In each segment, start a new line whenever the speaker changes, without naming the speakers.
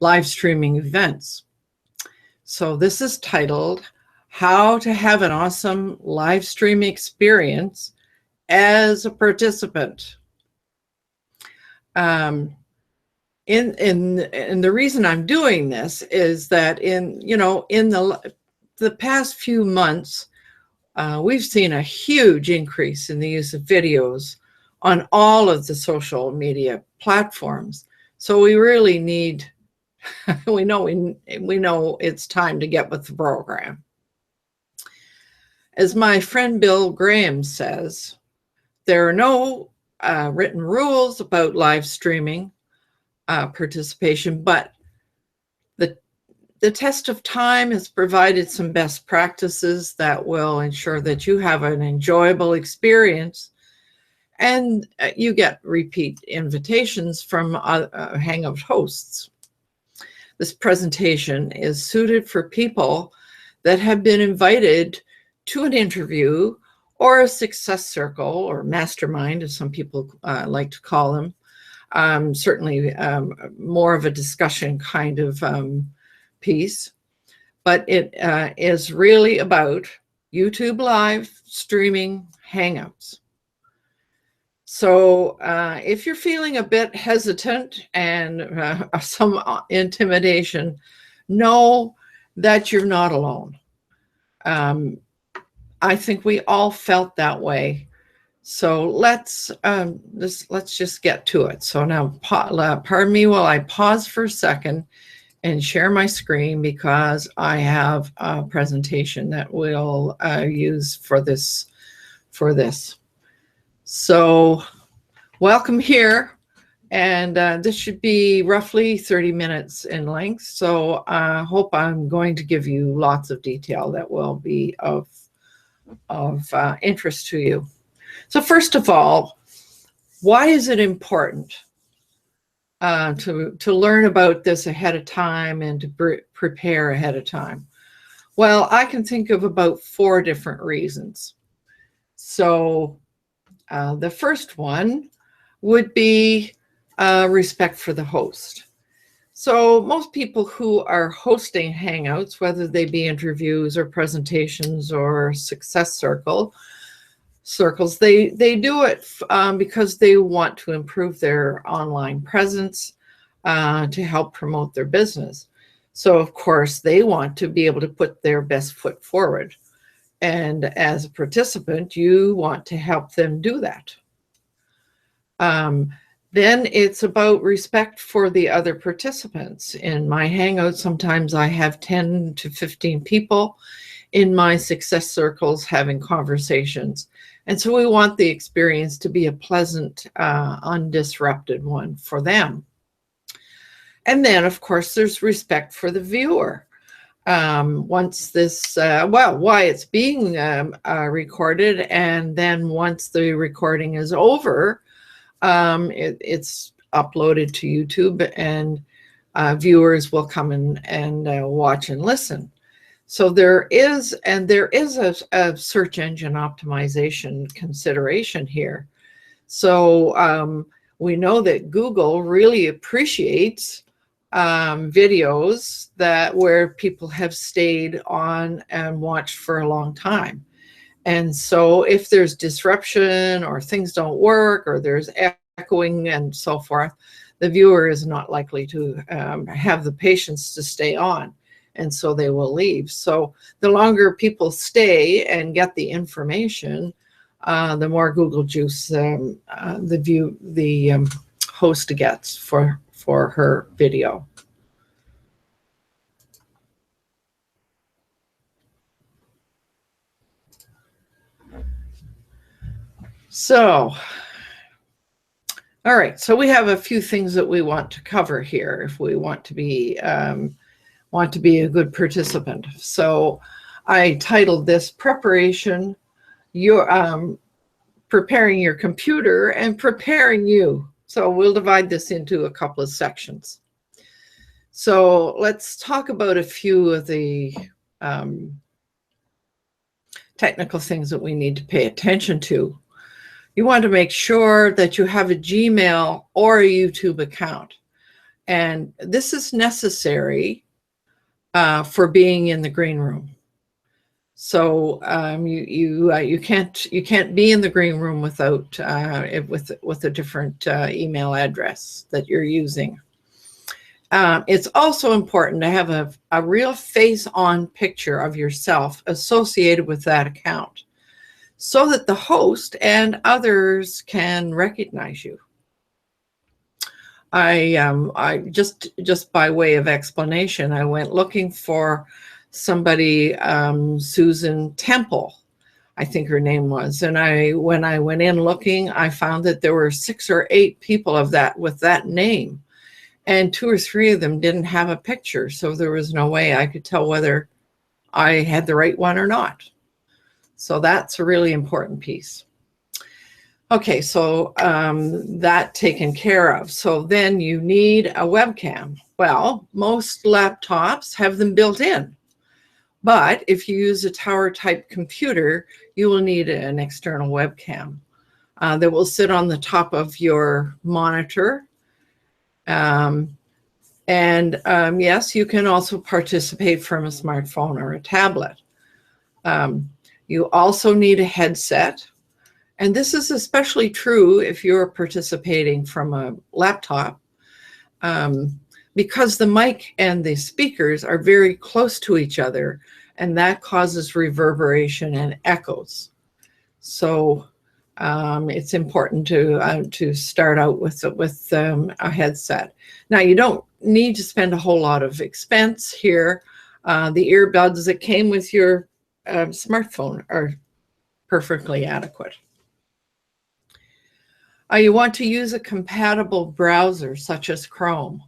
live streaming events. So this is titled, How to Have an Awesome Live Stream Experience as a Participant. And the reason I'm doing this is that in the past few months, we've seen a huge increase in the use of videos on all of the social media platforms. So we really need, we know it's time to get with the program. As my friend Bill Graham says, there are no written rules about live streaming participation, but the test of time has provided some best practices that will ensure that you have an enjoyable experience and you get repeat invitations from Hangout hosts. This presentation is suited for people that have been invited to an interview or a success circle or mastermind, as some people like to call them. Certainly more of a discussion kind of piece, but it is really about YouTube live streaming Hangouts. So if you're feeling a bit hesitant and some intimidation, know that you're not alone. I think we all felt that way. So let's just get to it. So now, pardon me while I pause for a second and share my screen, because I have a presentation that we'll use for this. So welcome here, and this should be roughly 30 minutes in length. So I hope I'm going to give you lots of detail that will be of interest to you. So first of all, why is it important to learn about this ahead of time and to prepare ahead of time? Well, I can think of about 4 different reasons. So the first one would be respect for the host. So most people who are hosting Hangouts, whether they be interviews or presentations or success circles, they do it because they want to improve their online presence to help promote their business. So of course they want to be able to put their best foot forward, and as a participant you want to help them do that. Then it's about respect for the other participants. In my Hangout, sometimes I have 10 to 15 people in my success circles having conversations. And so we want the experience to be a pleasant, undisrupted one for them. And then, of course, there's respect for the viewer. Once this, why it's being recorded, and then once the recording is over, it's uploaded to YouTube, and viewers will come in and watch and listen. So there is a search engine optimization consideration here. So we know that Google really appreciates videos where people have stayed on and watched for a long time. And so if there's disruption or things don't work or there's echoing and so forth, the viewer is not likely to have the patience to stay on, and so they will leave. So the longer people stay and get the information, the more Google juice the host gets for her video. So, all right, so we have a few things that we want to cover here if we want to be a good participant. So I titled this Preparation, Preparing Your Computer and Preparing You. So we'll divide this into a couple of sections. So let's talk about a few of the technical things that we need to pay attention to. You want to make sure that you have a Gmail or a YouTube account. And this is necessary for being in the green room. So you can't be in the green room without with a different email address that you're using. It's also important to have a real face-on picture of yourself associated with that account, so that the host and others can recognize you. I just by way of explanation, I went looking for somebody, Susan Temple, I think her name was, and when I went in looking, I found that there were 6 or 8 people with that name, and 2 or 3 of them didn't have a picture, so there was no way I could tell whether I had the right one or not. So that's a really important piece. Okay, so that taken care of. So then you need a webcam. Well, most laptops have them built in, but if you use a tower type computer, you will need an external webcam that will sit on the top of your monitor. Yes, you can also participate from a smartphone or a tablet. You also need a headset. And this is especially true if you're participating from a laptop, because the mic and the speakers are very close to each other, and that causes reverberation and echoes. So it's important to start out with a headset. Now, you don't need to spend a whole lot of expense here. The earbuds that came with your smartphone are perfectly adequate. You want to use a compatible browser such as Chrome.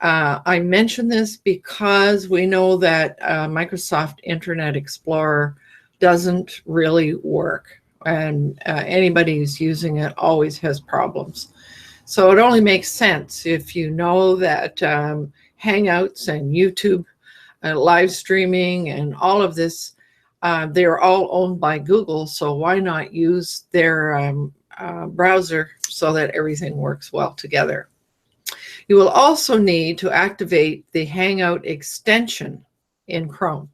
I mention this because we know that Microsoft Internet Explorer doesn't really work, and anybody who's using it always has problems. So it only makes sense if you know that Hangouts and YouTube live streaming and all of this, they're all owned by Google, so why not use their browser so that everything works well together. You will also need to activate the Hangout extension in Chrome.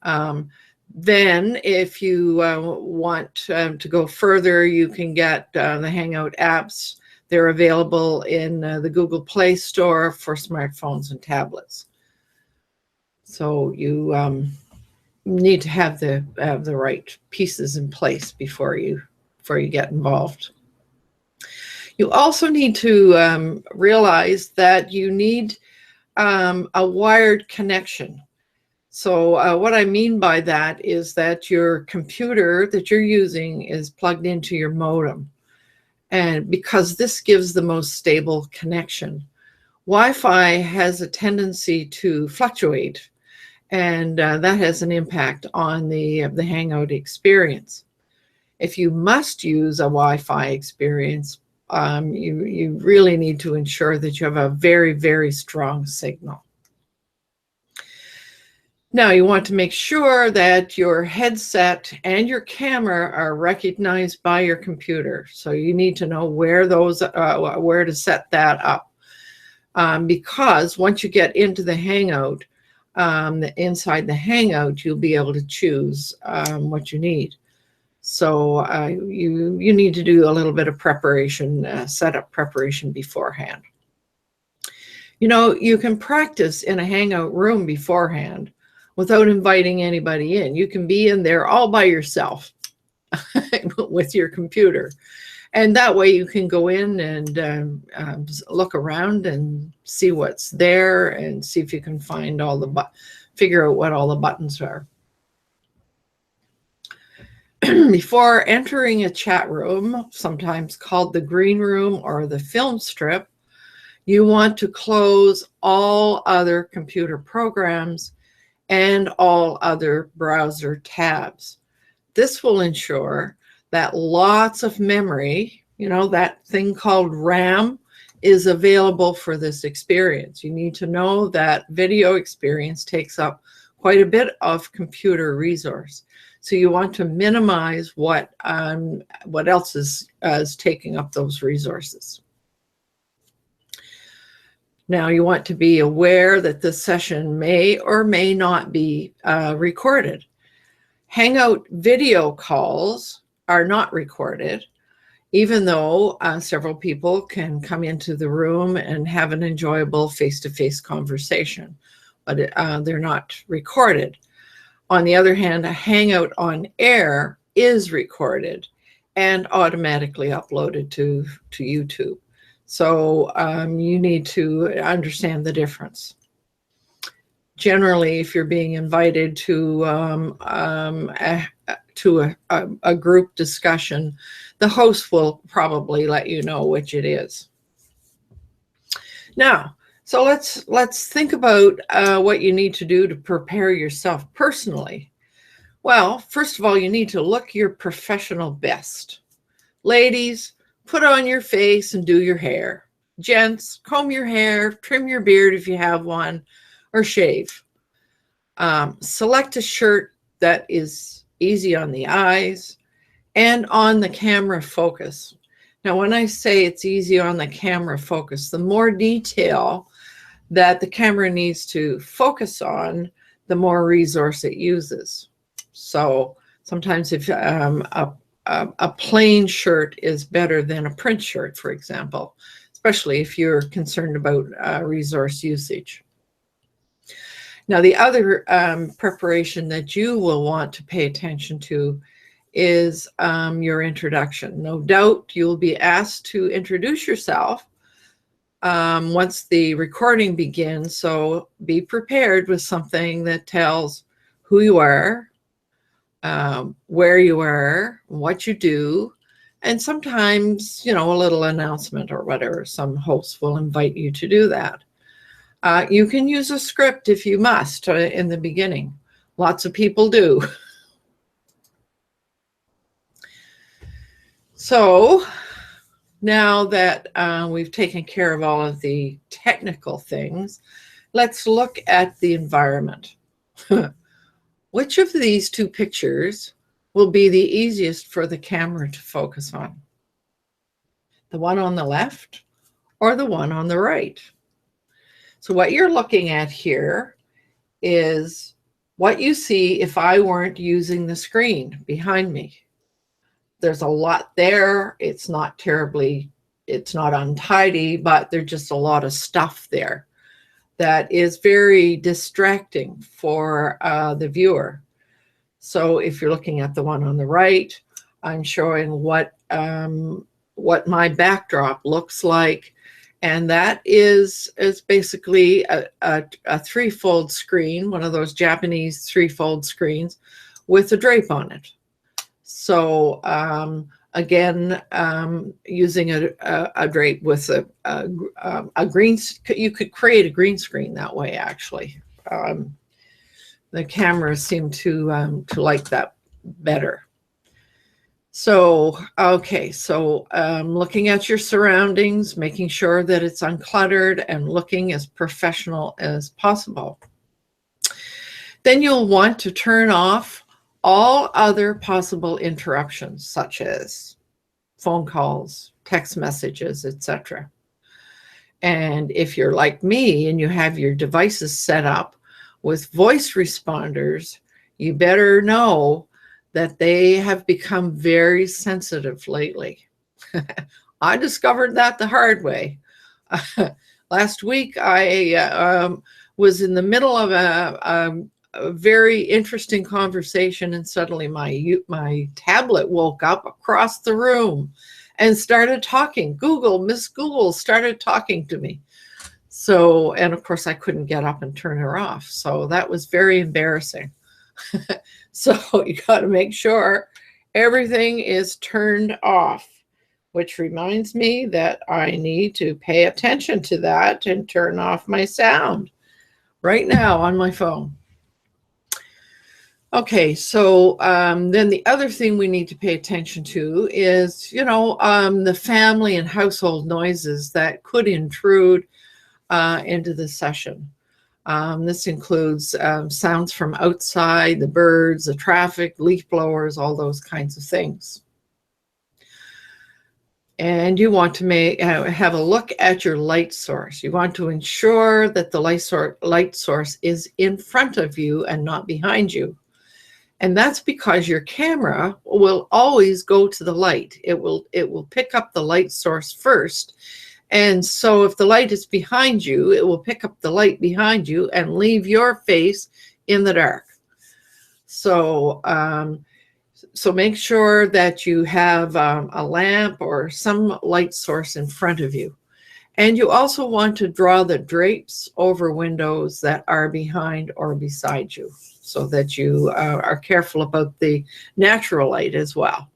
Then if you want to go further, you can get the Hangout apps. They're available in the Google Play Store for smartphones and tablets. So you need to have the right pieces in place before you get involved. You also need to realize that you need a wired connection. So what I mean by that is that your computer that you're using is plugged into your modem, and because this gives the most stable connection. Wi-Fi has a tendency to fluctuate, and that has an impact on the Hangout experience. If you must use a Wi-Fi experience, you really need to ensure that you have a very, very strong signal. Now, you want to make sure that your headset and your camera are recognized by your computer. So you need to know where to set that up, because once you get into the Hangout, inside the Hangout, you'll be able to choose what you need. So you need to do a little bit of preparation, setup preparation beforehand. You know, you can practice in a Hangout room beforehand without inviting anybody in. You can be in there all by yourself with your computer. And that way you can go in and look around and see what's there and see if you can find figure out what all the buttons are. Before entering a chat room, sometimes called the green room or the film strip, you want to close all other computer programs and all other browser tabs. This will ensure that lots of memory, you know, that thing called RAM, is available for this experience. You need to know that video experience takes up quite a bit of computer resource. So you want to minimize what else is taking up those resources. Now, you want to be aware that this session may or may not be recorded. Hangout video calls are not recorded, even though several people can come into the room and have an enjoyable face-to-face conversation, but they're not recorded. On the other hand, a Hangout on air is recorded and automatically uploaded to YouTube. So you need to understand the difference. Generally, if you're being invited to a group discussion, the host will probably let you know which it is. Now, so let's think about what you need to do to prepare yourself personally. Well, first of all, you need to look your professional best. Ladies, put on your face and do your hair. Gents, comb your hair, trim your beard if you have one, or shave. Select a shirt that is easy on the eyes and on the camera focus. Now, when I say it's easy on the camera focus, the more detail that the camera needs to focus on, the more resource it uses. So sometimes if a plain shirt is better than a print shirt, for example, especially if you're concerned about resource usage. Now, the other preparation that you will want to pay attention to is your introduction. No doubt you'll be asked to introduce yourself once the recording begins, so be prepared with something that tells who you are, where you are, what you do, and sometimes, you know, a little announcement or whatever. Some hosts will invite you to do that. You can use a script if you must in the beginning. Lots of people do. So now that we've taken care of all of the technical things, let's look at the environment. Which of these two pictures will be the easiest for the camera to focus on? The one on the left or the one on the right? So what you're looking at here is what you see if I weren't using the screen behind me. There's a lot there. It's not untidy, but there's just a lot of stuff there that is very distracting for the viewer. So if you're looking at the one on the right, I'm showing what my backdrop looks like. And that is basically a threefold screen, one of those Japanese threefold screens with a drape on it. So again, using a drape with a green, you could create a green screen that way, actually. The cameras seem to like that better. So, okay, so looking at your surroundings, making sure that it's uncluttered and looking as professional as possible. Then you'll want to turn off all other possible interruptions, such as phone calls, text messages, etc. And if you're like me and you have your devices set up with voice responders, you better know that they have become very sensitive lately. I discovered that the hard way. Last week, I was in the middle of a very interesting conversation, and suddenly my tablet woke up across the room and started talking. Miss Google started talking to me. So, and of course I couldn't get up and turn her off. So that was very embarrassing. So you got to make sure everything is turned off, which reminds me that I need to pay attention to that and turn off my sound right now on my phone. Okay, so then the other thing we need to pay attention to is, the family and household noises that could intrude into the session. This includes sounds from outside, the birds, the traffic, leaf blowers, all those kinds of things. And you want to have a look at your light source. You want to ensure that the light source is in front of you and not behind you. And that's because your camera will always go to the light. It will pick up the light source first. And so if the light is behind you, it will pick up the light behind you and leave your face in the dark. So so make sure that you have a lamp or some light source in front of you. And you also want to draw the drapes over windows that are behind or beside you, so that you are careful about the natural light as well.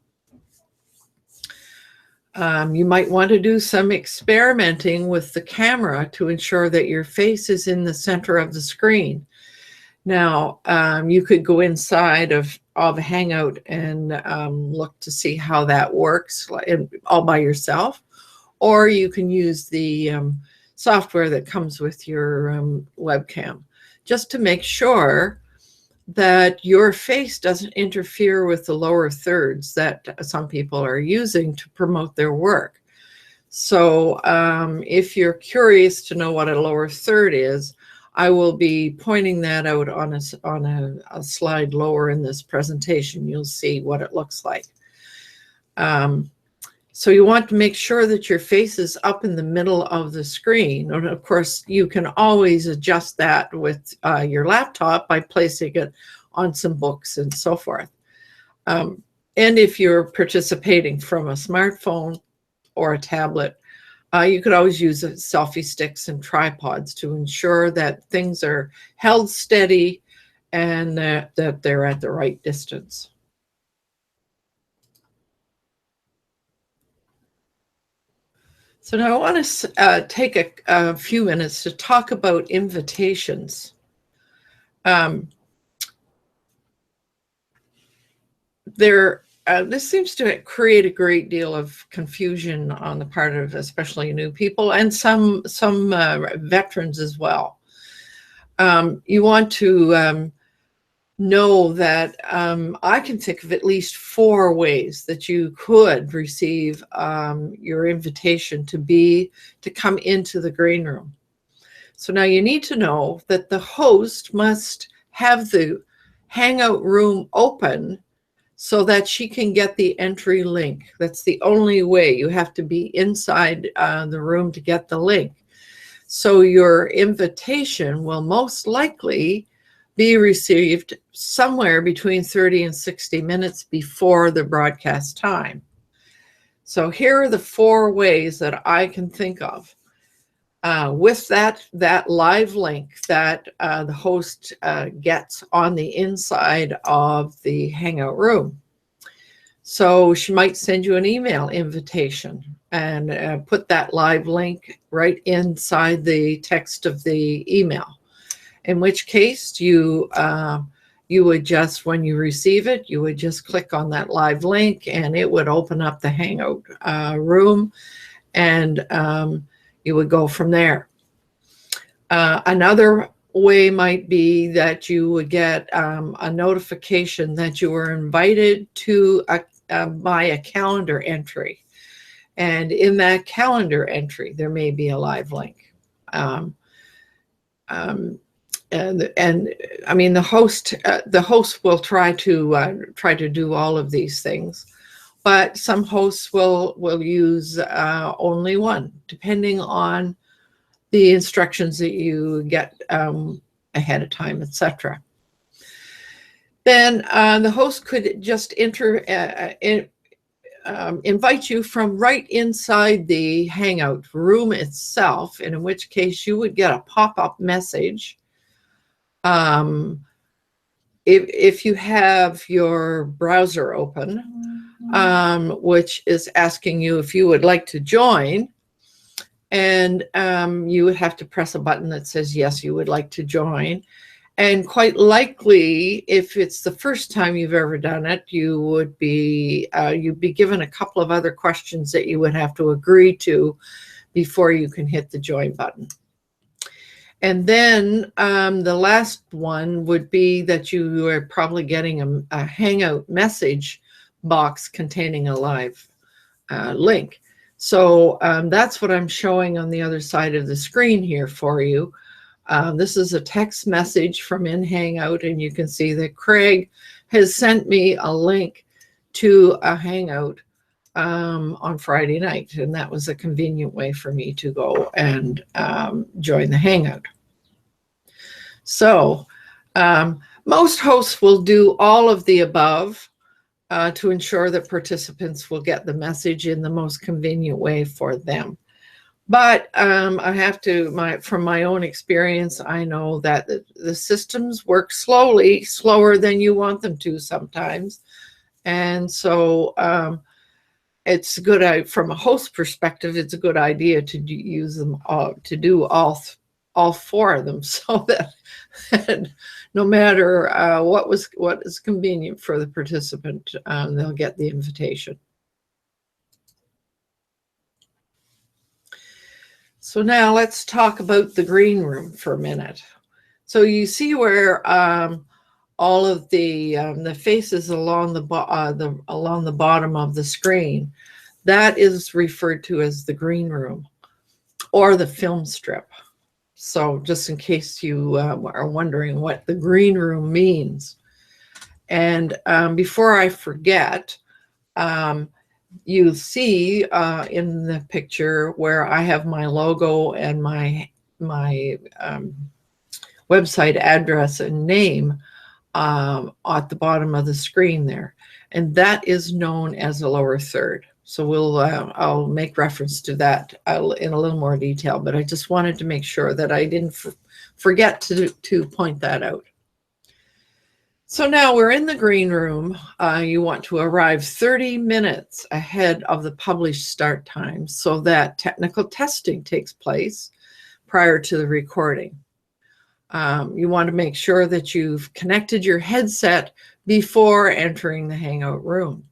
You might want to do some experimenting with the camera to ensure that your face is in the center of the screen. Now, you could go inside of Hangout and look to see how that works all by yourself, or you can use the software that comes with your webcam, just to make sure that your face doesn't interfere with the lower thirds that some people are using to promote their work. So if you're curious to know what a lower third is, I will be pointing that out on a slide lower in this presentation. You'll see what it looks like. So you want to make sure that your face is up in the middle of the screen. And of course, you can always adjust that with your laptop by placing it on some books and so forth. And if you're participating from a smartphone or a tablet, you could always use selfie sticks and tripods to ensure that things are held steady and that they're at the right distance. So now I want to take a few minutes to talk about invitations. This seems to create a great deal of confusion on the part of especially new people and some veterans as well. You want to know that I can think of at least 4 ways that you could receive your invitation to come into the green room. So now you need to know that the host must have the Hangout room open so that she can get the entry link. That's the only way. You have to be inside the room to get the link. So your invitation will most likely be received somewhere between 30 and 60 minutes before the broadcast time. So here are the 4 ways that I can think of with that live link that the host gets on the inside of the Hangout room. So she might send you an email invitation and put that live link right inside the text of the email. In which case you would just, when you receive it, you would just click on that live link and it would open up the Hangout room, and you would go from there. Another way might be that you would get a notification that you were invited to by a calendar entry. And in that calendar entry, there may be a live link. And I mean, the host will try to do all of these things, but some hosts will use only one, depending on the instructions that you get ahead of time, etc. Then the host could just invite you from right inside the Hangout room itself, and in which case you would get a pop-up message. If you have your browser open, which is asking you if you would like to join, and you would have to press a button that says yes, you would like to join. And quite likely, if it's the first time you've ever done it, you'd be given a couple of other questions that you would have to agree to before you can hit the join button. And then the last one would be that you are probably getting a Hangout message box containing a live link. So that's what I'm showing on the other side of the screen here for you. This is a text message from in Hangout, and you can see that Craig has sent me a link to a Hangout on Friday night, and that was a convenient way for me to go and join the Hangout. So most hosts will do all of the above to ensure that participants will get the message in the most convenient way for them. But I have to, from my own experience, I know that the systems work slowly, slower than you want them to sometimes. And so it's good, from a host perspective, it's a good idea to use them to do all four of them, so that no matter what is convenient for the participant, they'll get the invitation. So now let's talk about the green room for a minute. So you see where all of the faces along the bottom of the screen, that is referred to as the green room or the film strip. So just in case you are wondering what the green room means. And before I forget, you see in the picture where I have my logo and my website address and name at the bottom of the screen there. And that is known as a lower third. So I'll make reference to that in a little more detail, but I just wanted to make sure that I didn't forget to point that out. So now we're in the green room. You want to arrive 30 minutes ahead of the published start time so that technical testing takes place prior to the recording. You want to make sure that you've connected your headset before entering the Hangout room.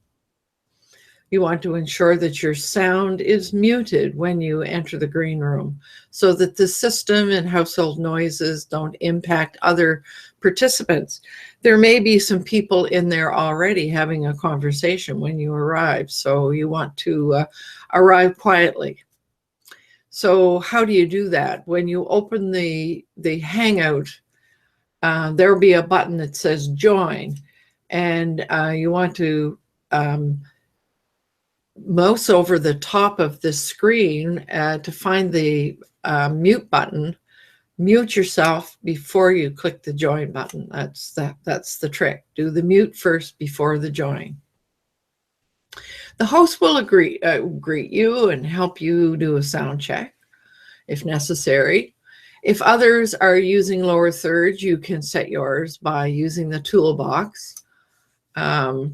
You want to ensure that your sound is muted when you enter the green room so that the system and household noises don't impact other participants. There may be some people in there already having a conversation when you arrive, so you want to arrive quietly. So how do you do that? When you open the Hangout, there will be a button that says join, and you want to mouse over the top of the screen to find the mute button. Mute yourself before you click the join button. That's the trick. Do the mute first before the join. The host will greet you and help you do a sound check if necessary. If others are using lower thirds, you can set yours by using the toolbox. The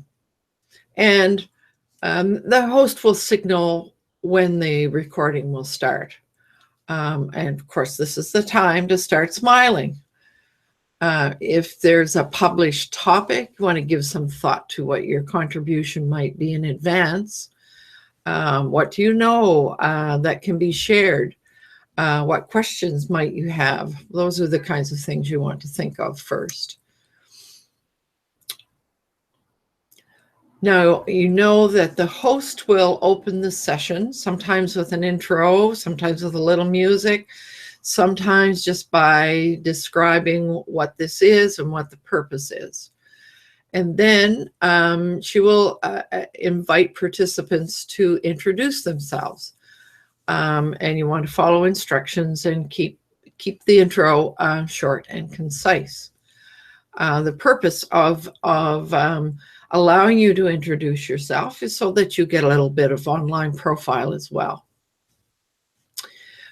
host will signal when the recording will start. And of course, this is the time to start smiling. If there's a published topic, you want to give some thought to what your contribution might be in advance. What do you know that can be shared? What questions might you have? Those are the kinds of things you want to think of first. Now, you know that the host will open the session, sometimes with an intro, sometimes with a little music, sometimes just by describing what this is and what the purpose is. And then she will invite participants to introduce themselves. And you want to follow instructions and keep the intro short and concise. The purpose of allowing you to introduce yourself is so that you get a little bit of online profile as well.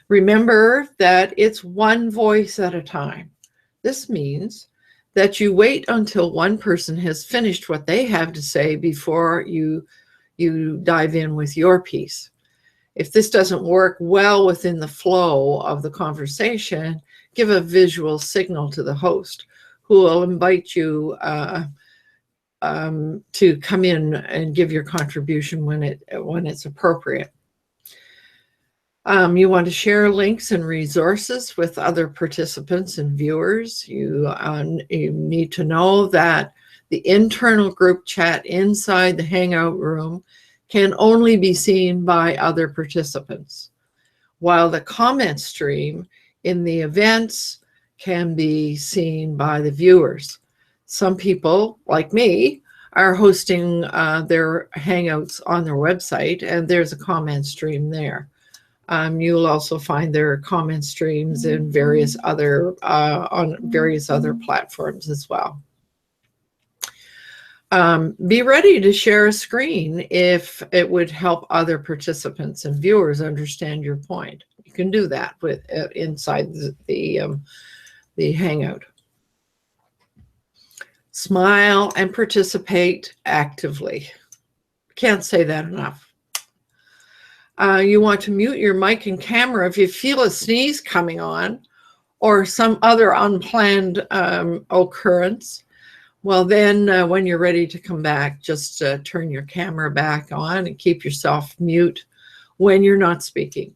Remember that it's one voice at a time. This means that you wait until one person has finished what they have to say before you dive in with your piece. If this doesn't work well within the flow of the conversation, give a visual signal to the host, who will invite you to come in and give your contribution when it's appropriate. You want to share links and resources with other participants and viewers. You need to know that the internal group chat inside the Hangout room can only be seen by other participants, while the comment stream in the events can be seen by the viewers. Some people, like me, are hosting their Hangouts on their website, and there's a comment stream there. You'll also find their comment streams in various other on various other platforms as well. Be ready to share a screen if it would help other participants and viewers understand your point. You can do that with inside the Hangout. Smile and participate actively. Can't say that enough. You want to mute your mic and camera if you feel a sneeze coming on or some other unplanned occurrence. Well, then when you're ready to come back, just turn your camera back on and keep yourself mute when you're not speaking.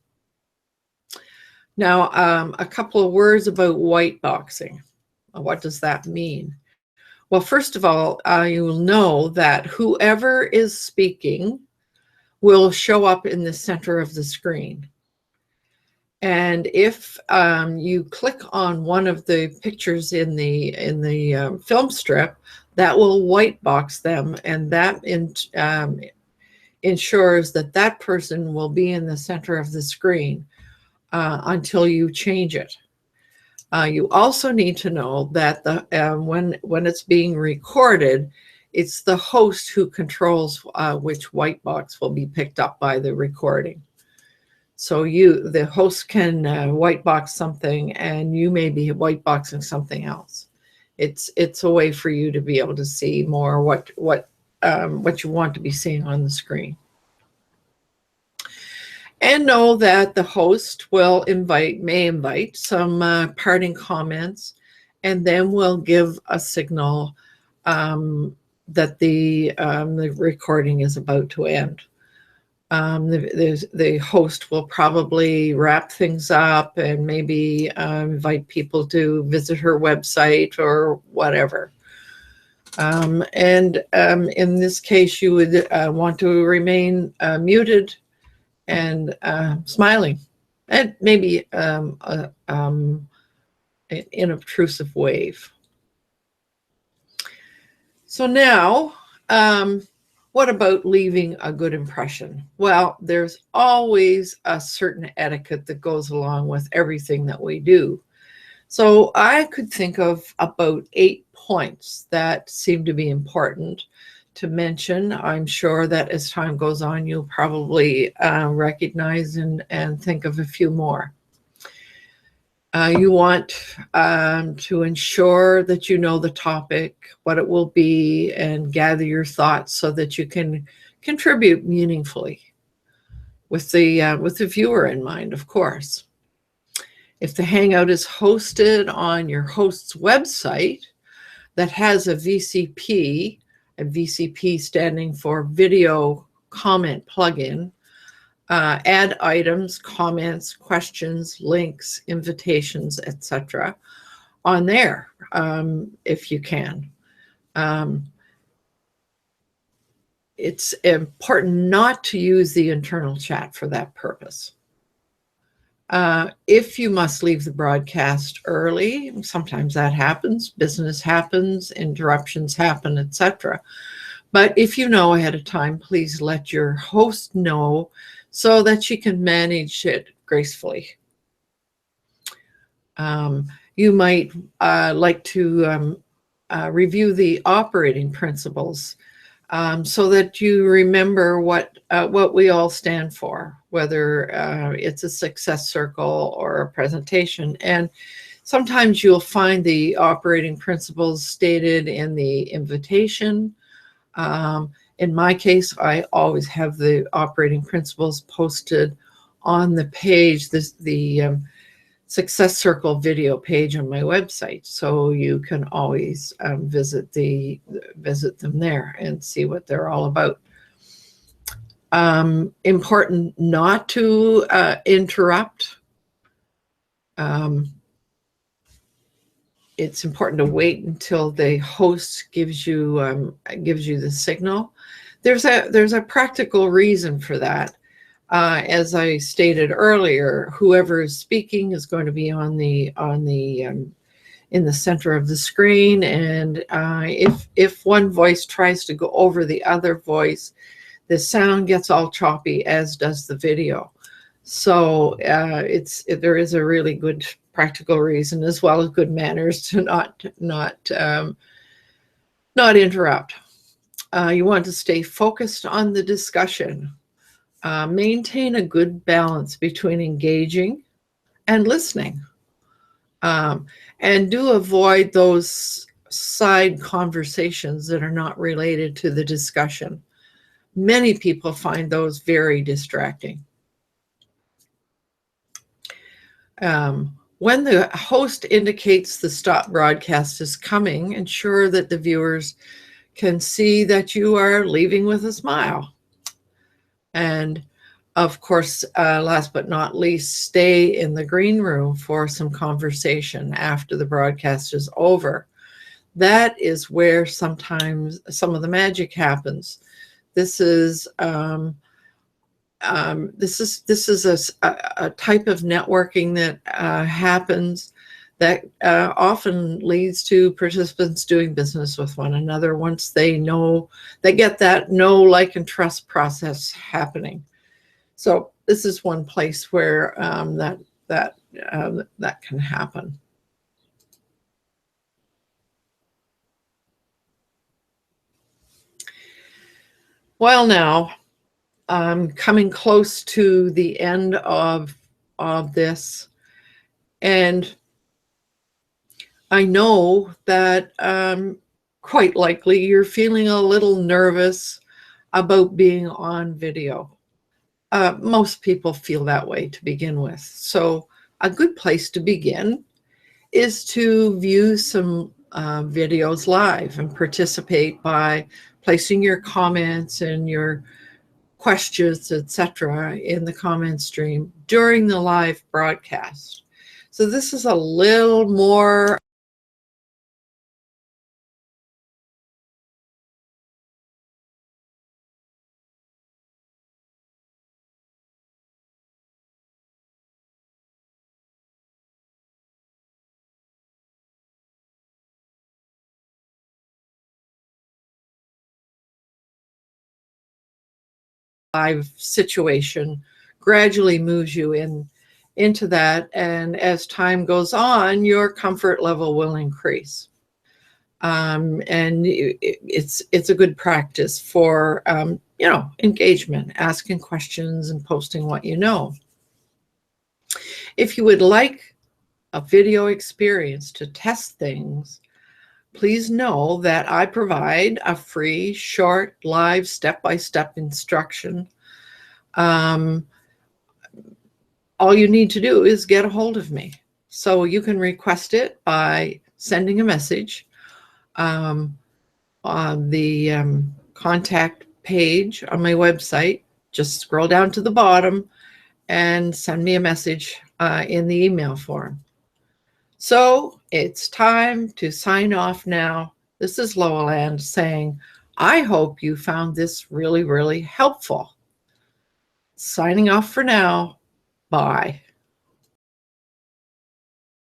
Now, a couple of words about white boxing. What does that mean? Well, first of all, you will know that whoever is speaking will show up in the center of the screen. And if you click on one of the pictures in the film strip, that will white box them, and that ensures that that person will be in the center of the screen until you change it. You also need to know that when it's being recorded, it's the host who controls which white box will be picked up by the recording. So the host can white box something, and you may be white boxing something else. It's a way for you to be able to see more what you want to be seeing on the screen. And know that the host may invite some parting comments, and then will give a signal that the recording is about to end. The host will probably wrap things up and maybe invite people to visit her website or whatever. In this case, you would want to remain muted and smiling, and maybe an inobtrusive wave. So now, what about leaving a good impression? Well, there's always a certain etiquette that goes along with everything that we do. So I could think of about 8 points that seem to be important to mention. I'm sure that as time goes on, you'll probably recognize and think of a few more. You want to ensure that you know the topic, what it will be, and gather your thoughts so that you can contribute meaningfully with the viewer in mind, of course. If the Hangout is hosted on your host's website that has a VCP standing for Video Comment Plugin, add items, comments, questions, links, invitations, etc. on there if you can. It's important not to use the internal chat for that purpose. If you must leave the broadcast early, sometimes that happens, business happens, interruptions happen, etc. But if you know ahead of time, please let your host know so that she can manage it gracefully. You might like to review the operating principles so that you remember what we all stand for, whether it's a success circle or a presentation. And sometimes you'll find the operating principles stated in the invitation. In my case, I always have the operating principles posted on the page, the Success Circle video page on my website, so you can always visit them there and see what they're all about. Important not to interrupt. It's important to wait until the host gives you the signal. There's a practical reason for that. As I stated earlier, whoever is speaking is going to be in the center of the screen, and if one voice tries to go over the other voice, the sound gets all choppy, as does the video. So there is a really good practical reason, as well as good manners, to not interrupt. You want to stay focused on the discussion. Maintain a good balance between engaging and listening. And do avoid those side conversations that are not related to the discussion. Many people find those very distracting. When the host indicates the stop broadcast is coming, ensure that the viewers can see that you are leaving with a smile. And of course, last but not least, stay in the green room for some conversation after the broadcast is over. That is where sometimes some of the magic happens. This is a type of networking that happens that often leads to participants doing business with one another once they get that know, like, and trust process happening. So this is one place where that can happen. Well, now I'm coming close to the end of this, and I know that quite likely you're feeling a little nervous about being on video. Most people feel that way to begin with. So a good place to begin is to view some videos live and participate by placing your comments and your questions, etc., in the comment stream during the live broadcast. So this is a little more live situation, gradually moves you into that, and as time goes on, your comfort level will increase. And it's a good practice for engagement, asking questions and posting what you know. If you would like a video experience to test things, please know that I provide a free, short, live, step-by-step instruction. All you need to do is get a hold of me. So you can request it by sending a message on the contact page on my website. Just scroll down to the bottom and send me a message in the email form. So it's time to sign off now. This is Loweland saying, I hope you found this really, really helpful. Signing off for now. Bye.